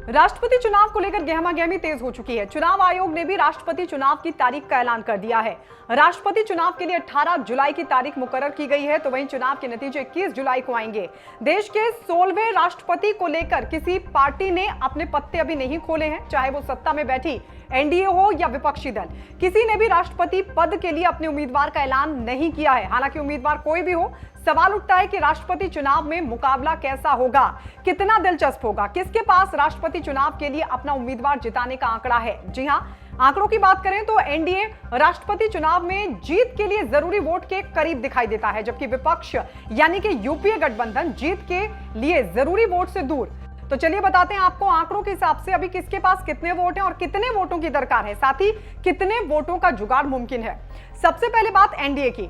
राष्ट्रपति चुनाव को लेकर गहमागहमी तेज हो चुकी है। चुनाव आयोग ने भी राष्ट्रपति चुनाव की तारीख का ऐलान कर दिया है। राष्ट्रपति चुनाव के लिए 18 जुलाई की तारीख मुकर्रर की गई है, तो वहीं चुनाव के नतीजे 21 जुलाई को आएंगे। देश के 16वें राष्ट्रपति को लेकर किसी पार्टी ने अपने पत्ते अभी नहीं खोले हैं, चाहे वो सत्ता में बैठी एनडीए हो या विपक्षी दल। किसी ने भी राष्ट्रपति पद के लिए अपने उम्मीदवार का ऐलान नहीं किया है। हालांकि उम्मीदवार कोई भी हो, सवाल उठता है कि राष्ट्रपति चुनाव में मुकाबला कैसा होगा, कितना दिलचस्प होगा, किसके पास राष्ट्रपति चुनाव के लिए अपना उम्मीदवार जिताने का आंकड़ा है। जी हां, आंकड़ों की बात करें तो एनडीए राष्ट्रपति चुनाव में जीत के लिए जरूरी वोट के करीब दिखाई देता है, जबकि विपक्ष यानी कि यूपीए गठबंधन जीत के लिए जरूरी वोट से दूर। तो चलिए बताते हैं आपको आंकड़ों के हिसाब से अभी किसके पास कितने वोट हैं और कितने वोटों की दरकार है, साथ ही कितने वोटों का जुगाड़ मुमकिन है। सबसे पहले बात एनडीए की।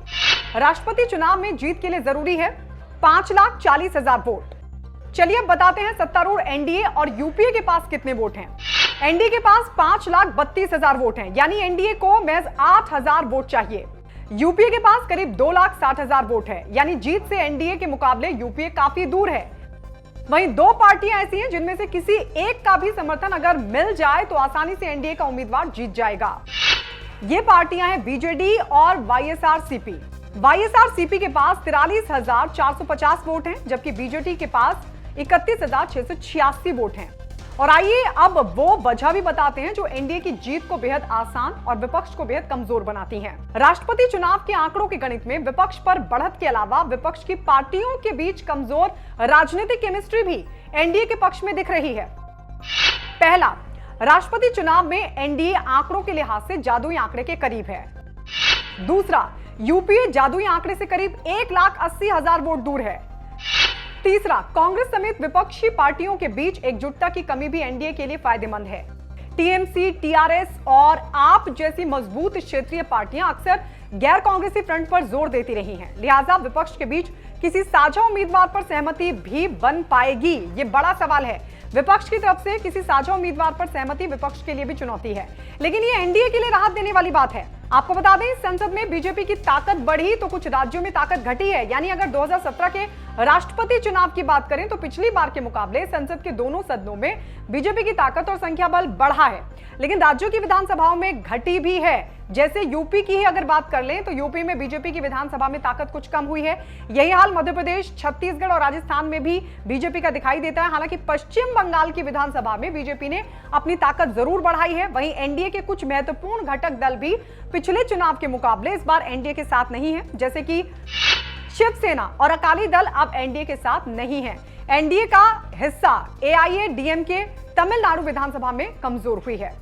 राष्ट्रपति चुनाव में जीत के लिए जरूरी है 5,40,000 वोट। चलिए अब बताते हैं सत्तारूढ़ एनडीए और यूपीए के पास कितने वोट हैं। एनडीए के पास 5,32,000 वोट हैं, यानी एनडीए को महज 8,000 वोट चाहिए। यूपीए के पास करीब 2,60,000 वोट है, यानी जीत से एनडीए के मुकाबले यूपीए काफी दूर है। वहीं दो पार्टियां ऐसी हैं जिनमें से किसी एक का भी समर्थन अगर मिल जाए तो आसानी से एनडीए का उम्मीदवार जीत जाएगा। ये पार्टियां हैं बीजेडी और वाईएसआरसीपी। वाईएसआरसीपी के पास 43,450 वोट हैं, जबकि बीजेडी के पास 31,686 वोट हैं। और आइए अब वो वजह भी बताते हैं जो एनडीए की जीत को बेहद आसान और विपक्ष को बेहद कमजोर बनाती हैं। राष्ट्रपति चुनाव के आंकड़ों के गणित में विपक्ष पर बढ़त के अलावा विपक्ष की पार्टियों के बीच कमजोर राजनीतिक केमिस्ट्री भी एनडीए के पक्ष में दिख रही है। पहला, राष्ट्रपति चुनाव में एनडीए आंकड़ों के लिहाज से जादुई आंकड़े के करीब है। दूसरा, यूपीए जादुई आंकड़े से करीब 1,80,000 वोट दूर है। तीसरा, कांग्रेस समेत विपक्षी पार्टियों के बीच एकजुटता की कमी भी एनडीए के लिए फायदेमंद है। टीएमसी, टीआरएस और आप जैसी मजबूत क्षेत्रीय पार्टियां अक्सर गैर कांग्रेसी फ्रंट पर जोर देती रही हैं, लिहाजा विपक्ष के बीच किसी साझा उम्मीदवार पर सहमति भी बन पाएगी, ये बड़ा सवाल है। विपक्ष की तरफ से किसी साझा उम्मीदवार पर सहमति विपक्ष के लिए भी चुनौती है, लेकिन ये एनडीए के लिए राहत देने वाली बात है। आपको बता दें, संसद में बीजेपी की ताकत बढ़ी तो कुछ राज्यों में ताकत घटी है, यानी अगर 2017 के राष्ट्रपति चुनाव की बात करें तो पिछली बार के मुकाबले संसद के दोनों सदनों में बीजेपी की ताकत और संख्या बल बढ़ा है, लेकिन राज्यों की विधानसभाओं में घटी भी है। जैसे यूपी की ही अगर बात कर लें तो यूपी में बीजेपी की विधानसभा में ताकत कुछ कम हुई है। यही हाल मध्य प्रदेश, छत्तीसगढ़ और राजस्थान में भी बीजेपी का दिखाई देता है। हालांकि पश्चिम बंगाल की विधानसभा में बीजेपी ने अपनी ताकत जरूर बढ़ाई है। वहीं एनडीए के कुछ महत्वपूर्ण घटक दल भी पिछले चुनाव के मुकाबले इस बार एनडीए के साथ नहीं है, जैसे कि शिवसेना और अकाली दल अब एनडीए के साथ नहीं है। एनडीए का हिस्सा एआईएडीएमके तमिलनाडु विधानसभा में कमजोर हुई है।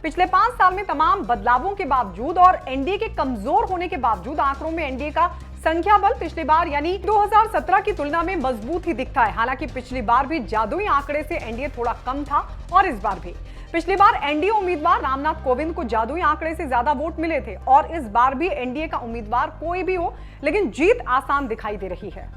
पिछले 5 साल में तमाम बदलावों के बावजूद और एनडीए के कमजोर होने के बावजूद आंकड़ों में एनडीए का संख्या बल पिछली बार यानी 2017 की तुलना में मजबूत ही दिखता है। हालांकि पिछली बार भी जादुई आंकड़े से एनडीए थोड़ा कम था और इस बार भी। पिछली बार एनडीए उम्मीदवार रामनाथ कोविंद को जादुई आंकड़े से ज्यादा वोट मिले थे और इस बार भी एनडीए का उम्मीदवार कोई भी हो, लेकिन जीत आसान दिखाई दे रही है।